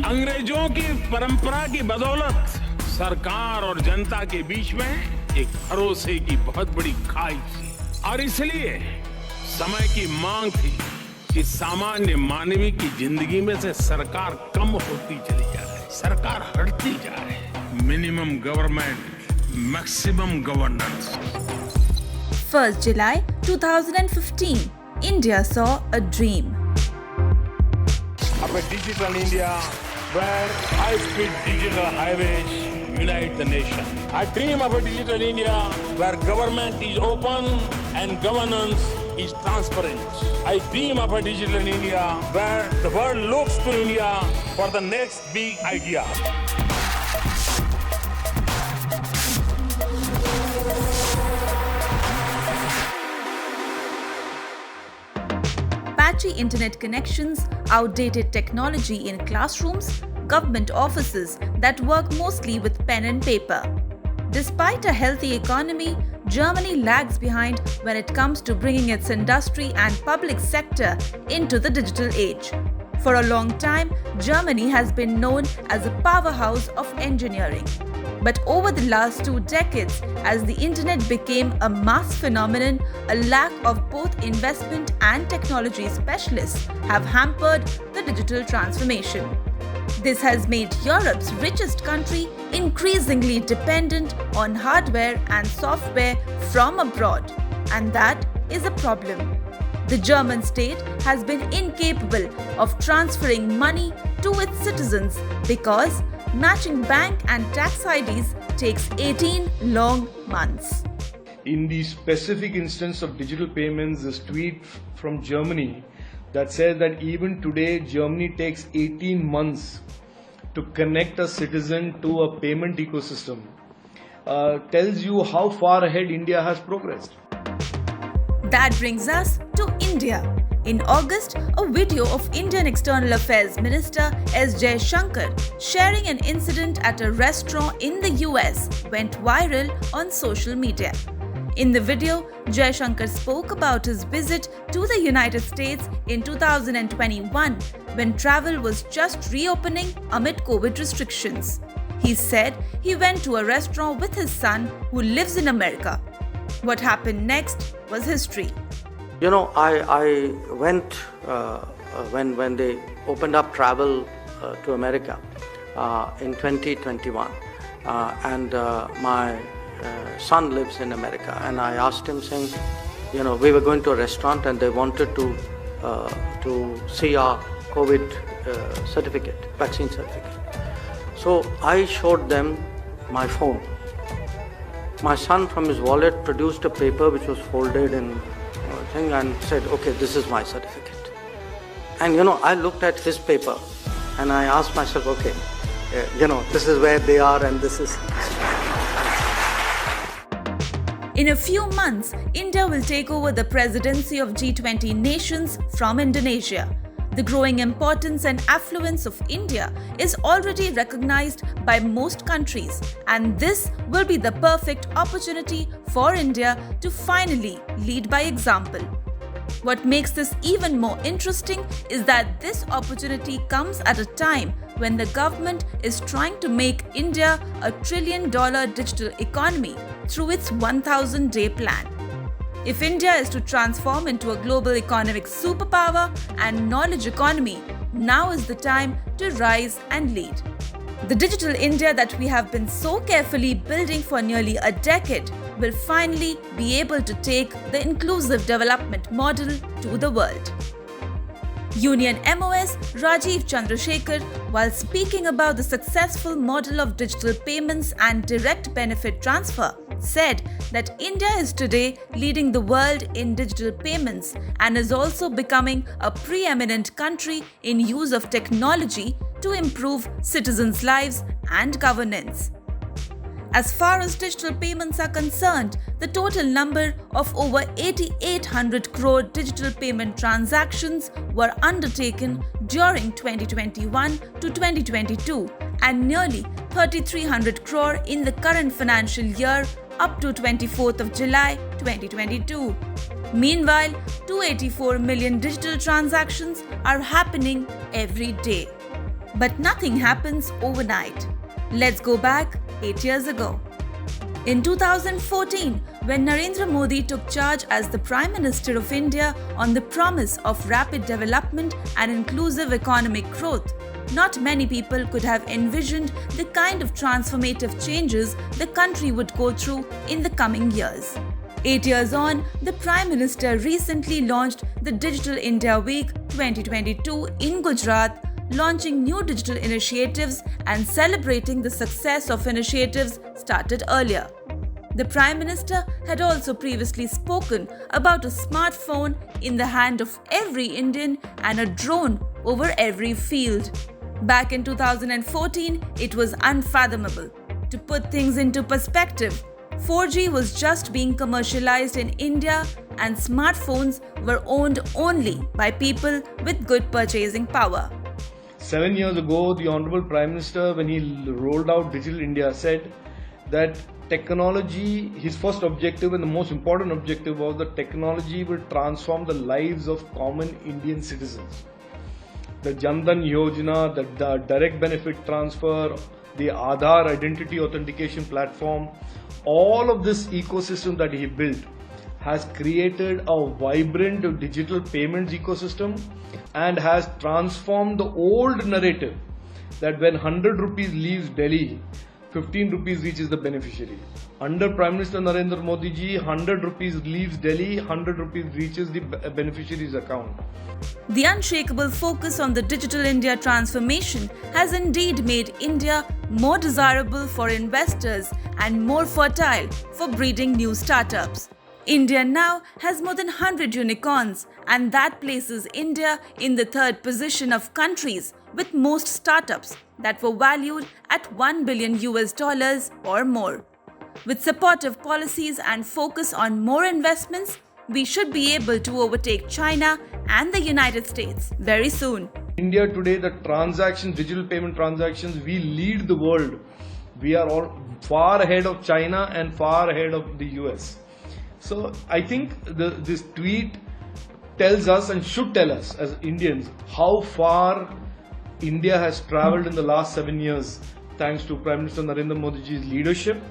अंग्रेजों की परंपरा की बदौलत सरकार और जनता के बीच में एक भरोसे की बहुत बड़ी खाई थी और इसलिए समय की मांग थी कि सामान्य मानवी की जिंदगी में से सरकार कम होती चली जा रही, सरकार हटती जा रही। Minimum government, maximum governance. 1st July 2015, India saw a dream. Of a digital India where high-speed digital highways unite the nation. I dream of a digital India where government is open and governance is transparent. I dream of a digital India where the world looks to India for the next big idea. Patchy internet connections, outdated technology in classrooms, government offices that work mostly with pen and paper. Despite a healthy economy, Germany lags behind when it comes to bringing its industry and public sector into the digital age. For a long time, Germany has been known as a powerhouse of engineering. But over the last 2 decades, as the internet became a mass phenomenon, a lack of both investment and technology specialists have hampered the digital transformation. This has made Europe's richest country increasingly dependent on hardware and software from abroad, and that is a problem. The German state has been incapable of transferring money to its citizens because matching bank and tax IDs takes 18 long months. In the specific instance of digital payments, this tweet from Germany that says that even today Germany takes 18 months to connect a citizen to a payment ecosystem tells you how far ahead India has progressed. That brings us to India. In August, a video of Indian External Affairs Minister S. Jaishankar sharing an incident at a restaurant in the US went viral on social media. In the video, Jaishankar spoke about his visit to the United States in 2021 when travel was just reopening amid COVID restrictions. He said he went to a restaurant with his son who lives in America. What happened next was history. You know, I went when they opened up travel to America in 2021, and my son lives in America, and I asked him, saying, you know, we were going to a restaurant and they wanted to see our COVID certificate, vaccine certificate. So I showed them my phone. My son, from his wallet, produced a paper which was folded in thing and said, okay, this is my certificate. And you know, I looked at his paper and I asked myself, okay, you know, this is where they are and this is. In a few months, India will take over the presidency of G20 nations from Indonesia. The growing importance and affluence of India is already recognized by most countries, and this will be the perfect opportunity for India to finally lead by example. What makes this even more interesting is that this opportunity comes at a time when the government is trying to make India a $1 trillion digital economy through its 1,000-day plan. If India is to transform into a global economic superpower and knowledge economy, now is the time to rise and lead. The digital India that we have been so carefully building for nearly a decade will finally be able to take the inclusive development model to the world. Union MOS Rajiv Chandrasekhar, while speaking about the successful model of digital payments and direct benefit transfer, said that India is today leading the world in digital payments and is also becoming a preeminent country in use of technology to improve citizens' lives and governance. As far as digital payments are concerned, the total number of over 8,800 crore digital payment transactions were undertaken during 2021 to 2022 and nearly 3,300 crore in the current financial year up to 24th of July 2022. Meanwhile, 284 million digital transactions are happening every day. But nothing happens overnight. Let's go back 8 years ago. In 2014, when Narendra Modi took charge as the Prime Minister of India on the promise of rapid development and inclusive economic growth, not many people could have envisioned the kind of transformative changes the country would go through in the coming years. 8 years on, the Prime Minister recently launched the Digital India Week 2022 in Gujarat, launching new digital initiatives and celebrating the success of initiatives started earlier. The Prime Minister had also previously spoken about a smartphone in the hand of every Indian and a drone over every field. Back in 2014, it was unfathomable. To put things into perspective, 4G was just being commercialized in India and smartphones were owned only by people with good purchasing power. 7 years ago, the Honorable Prime Minister, when he rolled out Digital India, said that technology, his first objective and the most important objective was that technology will transform the lives of common Indian citizens. The Jan Dhan Yojana, the direct benefit transfer, the Aadhaar identity authentication platform, all of this ecosystem that he built has created a vibrant digital payments ecosystem and has transformed the old narrative that when 100 rupees leaves Delhi, 15 rupees reaches the beneficiary. Under Prime Minister Narendra Modi ji, 100 rupees leaves Delhi, 100 rupees reaches the beneficiary's account. The unshakable focus on the Digital India transformation has indeed made India more desirable for investors and more fertile for breeding new startups. India now has more than 100 unicorns, and that places India in the third position of countries with most startups that were valued at $1 billion or more. With supportive policies and focus on more investments, we should be able to overtake China and the United States very soon. India today, the transactions, digital payment transactions, we lead the world. We are all far ahead of China and far ahead of the US. So I think this tweet tells us and should tell us as Indians how far India has travelled in the last 7 years thanks to Prime Minister Narendra Modi ji's leadership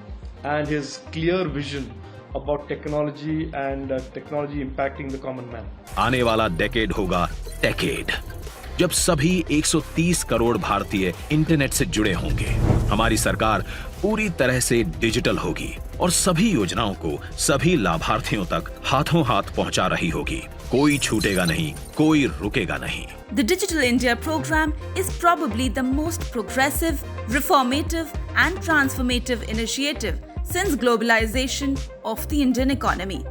and his clear vision about technology and technology impacting the common man. आने वाला decade होगा टेकेड, जब सभी 130 करोड़ भारतीय internet से जुड़े होंगे। हमारी सरकार पूरी तरह से डिजिटल होगी और सभी योजनाओं को सभी लाभार्थियों तक हाथों हाथ पहुंचा रही होगी। कोई छूटेगा नहीं, कोई रुकेगा नहीं। The Digital India program is probably the most progressive, reformative and transformative initiative since globalization of the Indian economy.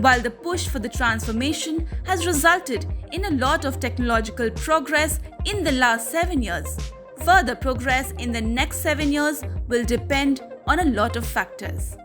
While the push for the transformation has resulted in a lot of technological progress in the last 7 years, further progress in the next 7 years will depend on a lot of factors.